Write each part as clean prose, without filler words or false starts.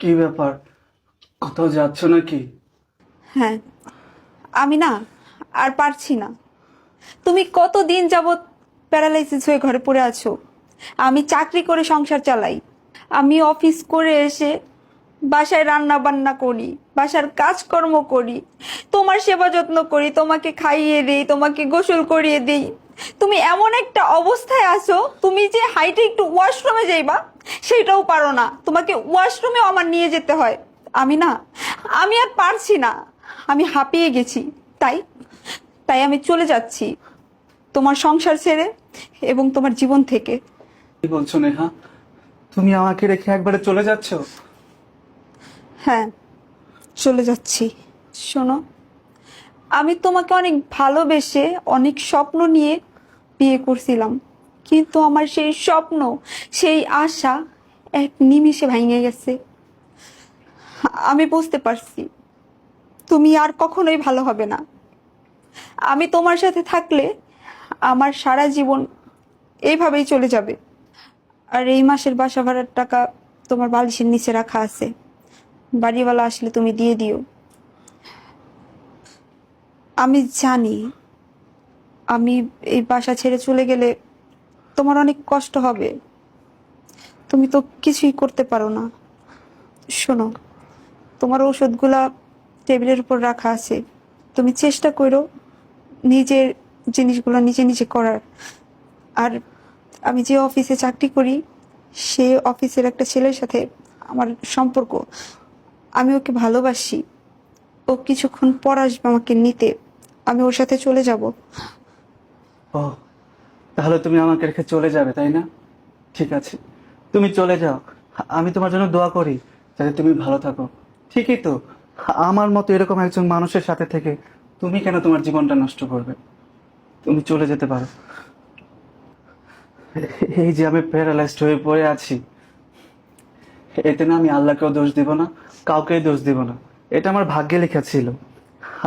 কি ব্যাপার? কোথাও যাচ্ছ নাকি? হ্যাঁ, আমি না আর পারছি না। তুমি কতদিন যাবৎ প্যারালাইসিস হয়ে ঘরে পড়ে আছো। আমি চাকরি করে সংসার চালাই। আমি অফিস করে এসে বাসায় রান্না বান্না করি, বাসার কাজকর্ম করি, তোমার সেবা যত্ন করি, তোমাকে খাইয়ে দিই, তোমাকে গোসল করিয়ে দিই। তুমি এমন একটা অবস্থায় আছো, তুমি যে হাইটে একটু ওয়াশরুমে যাইবা সেটাও পারো না। তোমাকে ওয়াশরুমেও আমার নিয়ে যেতে হয়। আমি না, আমি আর পারছি না। আমি হাঁপিয়ে গেছি। তাই তাই আমি চলে যাচ্ছি তোমার সংসার ছেড়ে এবং তোমার জীবন থেকে। কি বলছো নেহা? তুমি আমাকে রেখে একবারে চলে যাচ্ছ? হ্যাঁ, চলে যাচ্ছি। শোনো, আমি তোমাকে অনেক ভালোবেসে অনেক স্বপ্ন নিয়ে বিয়ে করছিলাম, কিন্তু আমার সেই স্বপ্ন, সেই আশা এক নিমিষে ভেঙে গেছে। আমি বুঝতে পারছি তুমি আর কখনোই ভালো হবে না। আমি তোমার সাথে থাকলে আমার সারা জীবন এইভাবেই চলে যাবে। আর এই মাসের বাসা ভাড়ার টাকা তোমার বালিশের নিচে রাখা আছে, বাড়িওয়ালা আসলে তুমি দিয়ে দিও। আমি জানি আমি এই বাসা ছেড়ে চলে গেলে তোমার অনেক কষ্ট হবে। তুমি তো কিছুই করতে পারো না। শোনো, তোমার ঔষধগুলা টেবিলের উপর রাখা আছে। তুমি চেষ্টা করো নিজের জিনিসগুলো নিজে নিজে করার। আর আমি যে অফিসে চাকরি করি, সে অফিসের একটা ছেলের সাথে আমার সম্পর্ক। আমি ওকে ভালোবাসি। ও কিছুক্ষণ পর আসবে আমাকে নিতে। আমি ওর সাথে চলে যাব। ও, তাহলে তুমি আমাকে রেখে চলে যাবে, তাই না? ঠিক আছে, তুমি চলে যাও। আমি তোমার জন্য দোয়া করি যাতে তুমি ভালো থাকো। ঠিকই তো, আমার মতো এরকম একজন মানুষের সাথে থেকে তুমি কেন তোমার জীবনটা নষ্ট করবে? তুমি চলে যেতে পারো। এই যে আমি প্যারালাইজড হয়ে পড়ে আছি, এতে না আমি আল্লাহকেও দোষ দিব না, কাউকেই দোষ দিব না। এটা আমার ভাগ্যে লেখা ছিল।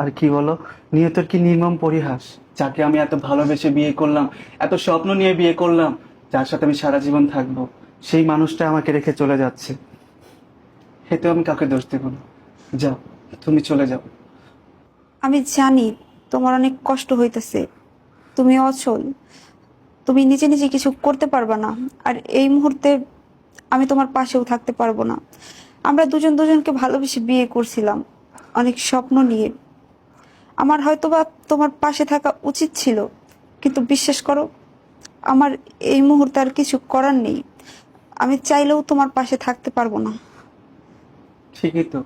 আর কি বলো, নিয়তের কি নির্মম পরিহাস! যাকে আমি এত ভালোবেসে বিয়ে করলাম, এত স্বপ্ন নিয়ে বিয়ে করলাম, যার সাথে আমি সারা জীবন থাকবো, সেই মানুষটা আমাকে রেখে চলে যাচ্ছে। এতেও আমি কাউকে দোষ দেব না। যাও, তুমি চলে যাও। আমি জানি তোমার অনেক কষ্ট হইতেছে। তুমি অচল, তুমি নিজে নিজে কিছু করতে পারবে না। আর এই মুহূর্তে আমি তোমার পাশেও থাকতে পারবো না। আমরা দুজন দুজনকে ভালোবেসে বিয়ে করছিলাম, অনেক স্বপ্ন নিয়ে। আমার হয়তোবা তোমার পাশে থাকা উচিত ছিল, কিন্তু বিশ্বাস করো, আমার এই মুহূর্তে আর কিছু করার নেই। আমি চাইলেও তোমার পাশে থাকতে পারবো না। ঠিকই তো,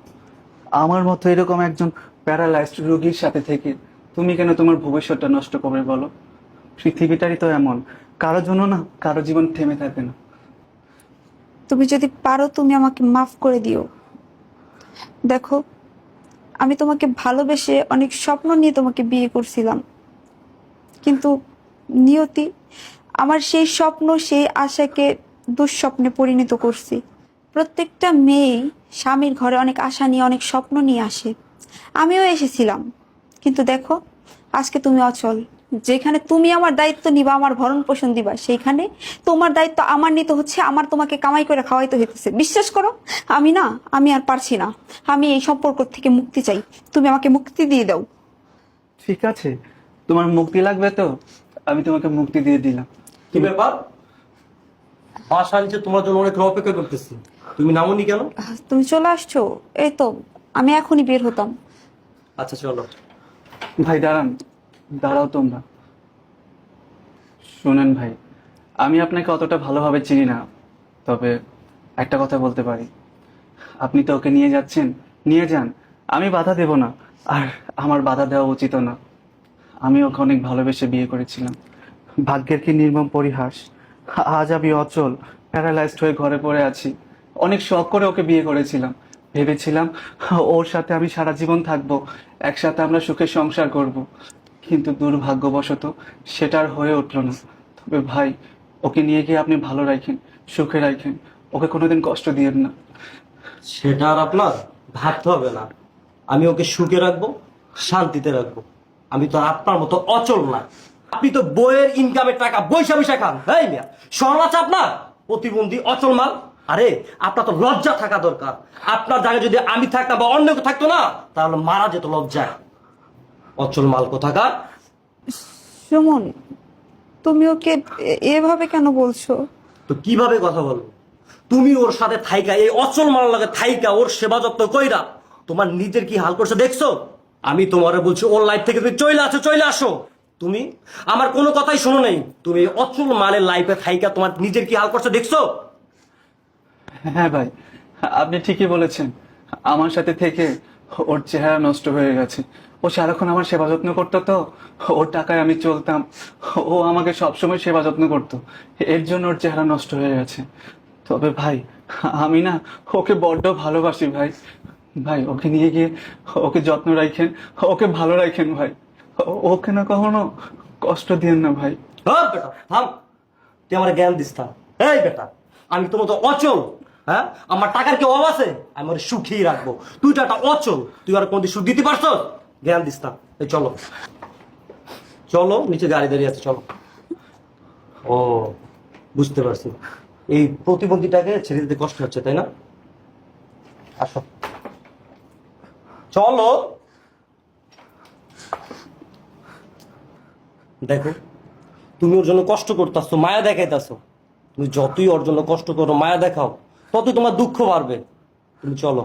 আমার মতো এরকম একজন প্যারালাইজড রোগীর সাথে থেকে তুমি কেন তোমার ভবিষ্যৎটা নষ্ট করবে বলো? পৃথিবীটারই তো এমন, কারো জন্য না কারো জীবন থেমে থাকবে না। তুমি যদি পারো তুমি আমাকে মাফ করে দিও। দেখো, আমি তোমাকে ভালোবেসে অনেক স্বপ্ন নিয়ে তোমাকে বিয়ে করছিলাম, কিন্তু নিয়তি আমার সেই স্বপ্ন, সেই আশাকে দুঃস্বপ্নে পরিণত করছি। প্রত্যেকটা মেয়ে স্বামীর ঘরে অনেক আশা নিয়ে, অনেক স্বপ্ন নিয়ে আসে। আমিও এসেছিলাম, কিন্তু দেখো, আজকে তুমি অচল। যেখানে তুমি আমার দায়িত্ব নিবা, আমার ভরণ পোষণ দিবা, সেইখানে তোমার দায়িত্ব আমার নিতে হচ্ছে, আমার তোমাকে কামাই করে খাওয়াইতে হইতেছে। বিশ্বাস করো, আমি না, আমি আর পারছি না। আমি এই সম্পর্ক থেকে মুক্তি চাই। তুমি আমাকে মুক্তি দিয়ে দাও। ঠিক আছে, তোমার মুক্তি লাগবে তো আমি তোমাকে মুক্তি দিয়ে দিলাম। কি ব্যাপার? বাসা নিচে তোমার জন্য অনেক অপেক্ষা করতেছি, তুমি নামোনি কেন? তুমি চলে আসছো? এই তো, আমি এখনই বের হতাম। আচ্ছা চলো। ভাই দাঁড়ান, দাঁড়াও তোমরা। শুনেন ভাই, আমি আপনাকে অতটা ভালোভাবে চিনি না, তবে একটা কথা বলতে পারি। আপনি তো ওকে নিয়ে যাচ্ছেন, নিয়ে যান, আমি বাধা দেব না। আর আমার বাধা দেওয়া উচিত না। আমি ওকে অনেক ভালোবেসে বিয়ে করেছিলাম। ভাগ্যের কি নির্মম পরিহাস! আজ আমি অচল, প্যারালাইজড হয়ে ঘরে পড়ে আছি। অনেক শখ করে ওকে বিয়ে করেছিলাম, ভেবেছিলাম ওর সাথে আমি সারা জীবন থাকবো, একসাথে আমরা সুখে সংসার করব। কিন্তু দুর্ভাগ্যবশত সেটা আর হয়ে উঠলো না। তবে ভাই, ওকে নিয়ে গিয়ে আপনি ভালো রাখেন, সুখে রাখেন, ওকে কোনোদিন কষ্ট দিয়েন না। সেটা আর আপনার ভাবতে হবে না। আমি ওকে সুখে রাখবো, শান্তিতে রাখবো। আমি তো আর আপনার মতো অচল না। আপনি তো বইয়ের ইনকামের টাকা বৈশা বৈশা খান। এই মিয়া, শরম আছে আপনার? প্রতিবন্ধী অচল মাল। আরে আপনার তো লজ্জা থাকা দরকার। আপনার জায়গায় যদি আমি থাকতাম বা অন্য কেউ থাকতো না, তাহলে মারা যেত লজ্জায়। অচল মাল কোথাকার। সুমন, তুমি ওকে এভাবে কেন বলছো? তো কিভাবে কথা বলবো? তুমি ওর সাথে থাইকা, এই অচল মাল লাগে থাইকা, ওর সেবা যত্ন কইরা তোমার নিজের কি হাল করছে দেখছো? আমি তোমারে বলছি ওর লাইফ থেকে তুমি চলে আসো। তুমি আমার কোনো কথাই শোনো নাই। তুমি এই অচল মালের লাইফে থাইকা তোমার নিজের কি হাল করছে দেখছো? হ্যাঁ ভাই, আপনি ঠিকই বলেছেন। আমার সাথে থেকে ওর চেহারা নষ্ট হয়ে গেছে। ও সারাক্ষণ আমার সেবা যত্ন করতো, তো ওর টাকায় আমি চলতাম। ও আমাকে সবসময় সেবা যত্ন করতো, এর জন্য ওর চেহারা নষ্ট হয়ে গেছে। তবে ভাই, আমি না ওকে বড্ড ভালোবাসি ভাই। ভাই, ওকে নিয়ে গিয়ে ওকে যত্ন রাখেন, ওকে ভালো রাখেন ভাই। ওকে না কখনো কষ্ট দিয়েন না ভাই। হ্যাঁ বেটা থাম, তুই আমার জ্ঞান দিস না। এই বেটা, আমি তো মতো অচল? হ্যাঁ, আমার টাকার কি অভাব আছে? আমি ওর সুখেই রাখবো। তুই তো একটা অচল, তুই আর কোনদিন সুখ দিতে পারছ? জ্ঞান দিস না। এই চলো চলো, নিচে গাড়ি দাঁড়িয়ে আছে, চলো। ও, বুঝতে পারছি, এই প্রতিবন্ধীটাকে ছেড়ে দিতে কষ্ট হচ্ছে, তাই না? আসো চলো। দেখো, তুমি ওর জন্য কষ্ট করতেছো, মায়া দেখাইতেছো। তুমি যতই ওর জন্য কষ্ট করো, মায়া দেখাও, ততই তোমার দুঃখ বাড়বে। তুমি চলো,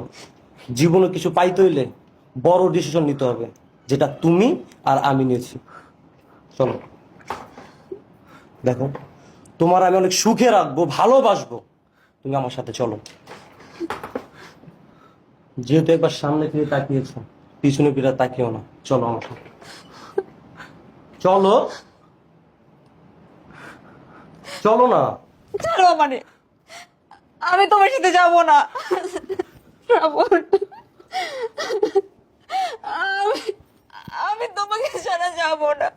জীবনে কিছু পাইতে হইলে বড় ডিসিশন নিতে হবে, যেটা তুমি আর আমি নিয়েছি। চলো। দেখো, তোমার আমি অনেক সুখে রাখবো, ভালোবাসবো। তুমি আমার সাথে চলো। যেহেতু একবার সামনে ফিরে তাকিয়েছো, পিছনে ফিরে তাকিও না। চলো আমার সাথে, চলো। চলো না। ছাড়ো মানে, আমি তোমার সাথে যাব না। শ্রাবণ, আমি আমি তোমাকে ছাড়া যাব না,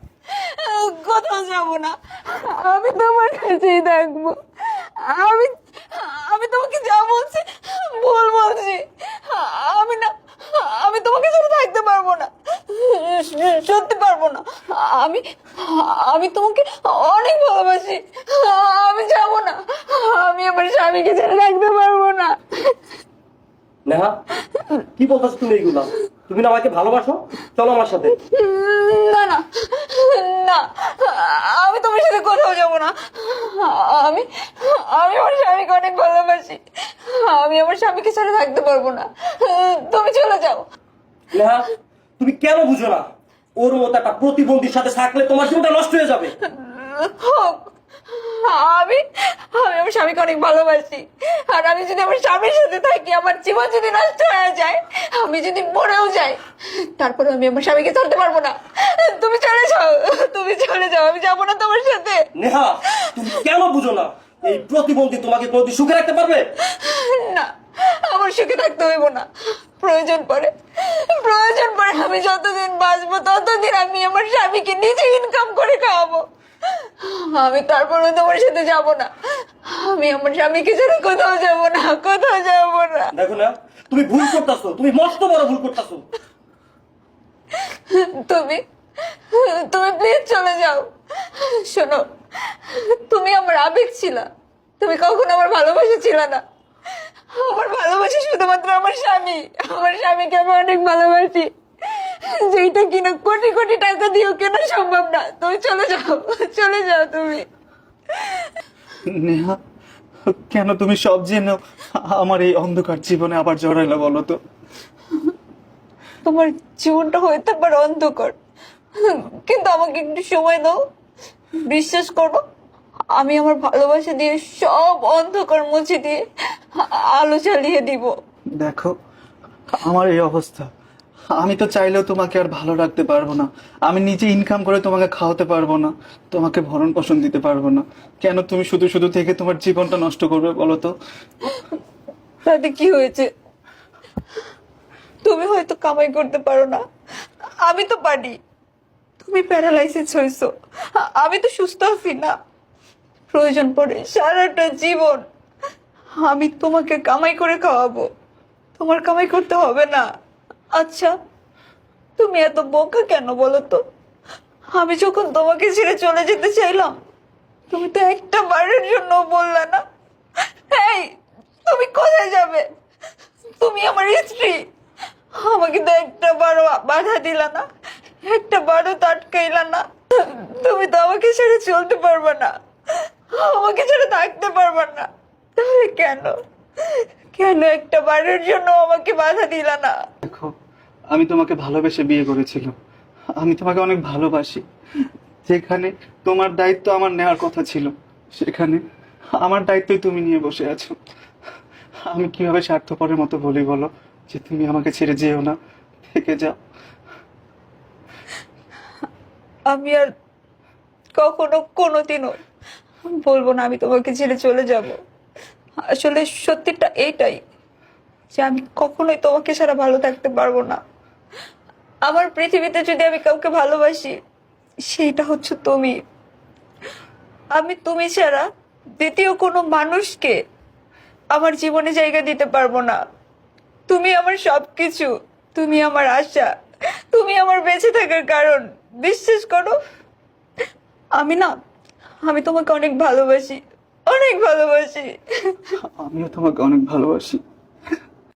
কোথাও যাব না। আমি তোমার কাছেই থাকবো। আমি আমি তোমাকে যা বলছি ভুল বলছি। আমি না, আমি তোমাকে ছাড়া থাকতে পারবো না, সত্যি পারবো না। আমি আমি তোমাকে অনেক ভালোবাসি। আমি যাব না, আমি আমার স্বামীকে ছেড়ে থাকতে পারবো না। নেহা, কি বলতেছো তুমি এইগুলা? তুমি না আমাকে ভালোবাসো? চলো আমার সাথে। না না না, আমি তোমার সাথে কোথাও যাব না। আমি আমি আমার স্বামীকে অনেক ভালোবাসি। আমি আমার স্বামীকে ছাড়া থাকতে পারবো না। তুমি চলে যাও। নেহা, তুমি কেন বুঝো না? ওর মতো একটা প্রতিবন্ধীর সাথে থাকলে তোমার জীবনটা নষ্ট হয়ে যাবে। হোক, আমি আমি আমার স্বামীকে অনেক ভালোবাসি। আর আমি যদি আমার স্বামীর সাথে থাকি, আমার জীবন যদি নষ্ট হয়ে যায়, আমি যদি মরেও যাই, তারপরে আমি আমার স্বামীকে ছাড়তে পারবো না। তুমি চলে যাও, তুমি চলে যাও, আমি যাবো না তোমার সাথে। নেহা, তুমি কেন বুঝো না? এই প্রতিবন্ধী তোমাকে কোনোদিন সুখে রাখতে পারবে না, আমার সুখে থাকতে হইব না। প্রয়োজন পড়ে আমি যতদিন বাঁচবো ততদিন আমি আমার স্বামীকে নিজে ইনকাম করে খাওয়াবো। আমি তারপরে তোমার সাথে যাব না। আমি আমার স্বামীকে ছেড়ে কোথাও যাব না, কোথাও যাব না। দেখো না, তুমি ভুল করতেছো, তুমি মস্ত বড় ভুল করতেছো। তুমি তুমি প্লিজ চলে যাও। শোনো, তুমি আমার আবেগ ছিলা, তুমি কখনো আমার ভালোবাসা ছিল না। আমার ভালোবাসা শুধুমাত্র আমার স্বামী। আমার স্বামীকে আমি অনেক ভালোবাসি, যেটা কিনা কোটি কোটি টাকা দিয়েও কেনা সম্ভব না। তুমি চলে যাও, চলে যাও তুমি। নেহা, কেন তুমি সব জেনেও আমার এই অন্ধকার জীবনে আবার জড়াইলা বলো তো? তোমার জীবনটা হইতে পারে অন্ধকার, কিন্তু আমাকে একটু সময় দাও। বিশ্বাস করো, আমি আমার ভালোবাসা দিয়ে সব অন্ধকার মুছে দিয়ে আলো জ্বালিয়ে দিব। দেখো, আমার এই অবস্থা, আমি তো চাইলেও তোমাকে আর ভালো রাখতে পারবো না। আমি নিজে ইনকাম করে তোমাকে খাওয়াতে পারবো না, তোমাকে ভরণ পোষণ দিতে পারবো না। কেন তুমি শুধু শুধু থেকে তোমার জীবনটা নষ্ট করবে বলো তো? তাতে কি হয়েছে? তুমি হয়তো কামাই করতে পারো না, আমি তো পারি। তুমি প্যারালাইসিস হয়েছো, আমি তো সুস্থ আছি না। প্রয়োজন পড়ে সারাটা জীবন আমি তোমাকে কামাই করে খাওয়াবো, তোমার কামাই করতে হবে না। আচ্ছা, তুমি এত বোকা কেন বলো তো? আমি যখন তোমাকে ছেড়ে চলে যেতে চাইলাম, তুমি তো একটা বারের জন্য বললে না, এই হয়ে যাবে। তুমি আমার স্ত্রী, আমাকে তো একটা বারো বাধা দিলা না, একটা বারো তো আটকাইলা না। তুমি তো আমাকে ছেড়ে চলতে পারবে না, আমাকে ছেড়ে থাকতে পারবে না। তাহলে কেন কেন একটা বারের জন্য আমাকে বাধা দিলা না? দেখো, আমি তোমাকে ভালোবেসে বিয়ে করেছিলাম, আমি তোমাকে অনেক ভালোবাসি। যেখানে তোমার দায়িত্ব আমার নেওয়ার কথা ছিল, সেখানে আমার দায়িত্বই তুমি নিয়ে বসে আছো। আমি কিভাবে স্বার্থপরের মতো বলি বলো যে তুমি আমাকে ছেড়ে যেও না, থেকে যাও। আমি আর কখনো কোনোদিনও বলবো না আমি তোমাকে ছেড়ে চলে যাব। আসলে সত্যিটা এইটাই যে আমি কখনোই তোমাকে ছাড়া ভালো থাকতে পারবো না। আমার পৃথিবীতে যদি আমি কাউকে ভালোবাসি, সেইটা হচ্ছে তুমি। আমি তুমি ছাড়া দ্বিতীয় কোনো মানুষকে আমার জীবনে জায়গা দিতে পারবো না। তুমি আমার সবকিছু, তুমি আমার আশা, তুমি আমার বেঁচে থাকার কারণ। বিশ্বাস করো, আমি তোমাকে অনেক ভালোবাসি, অনেক ভালোবাসি। আমিও তোমাকে অনেক ভালোবাসি।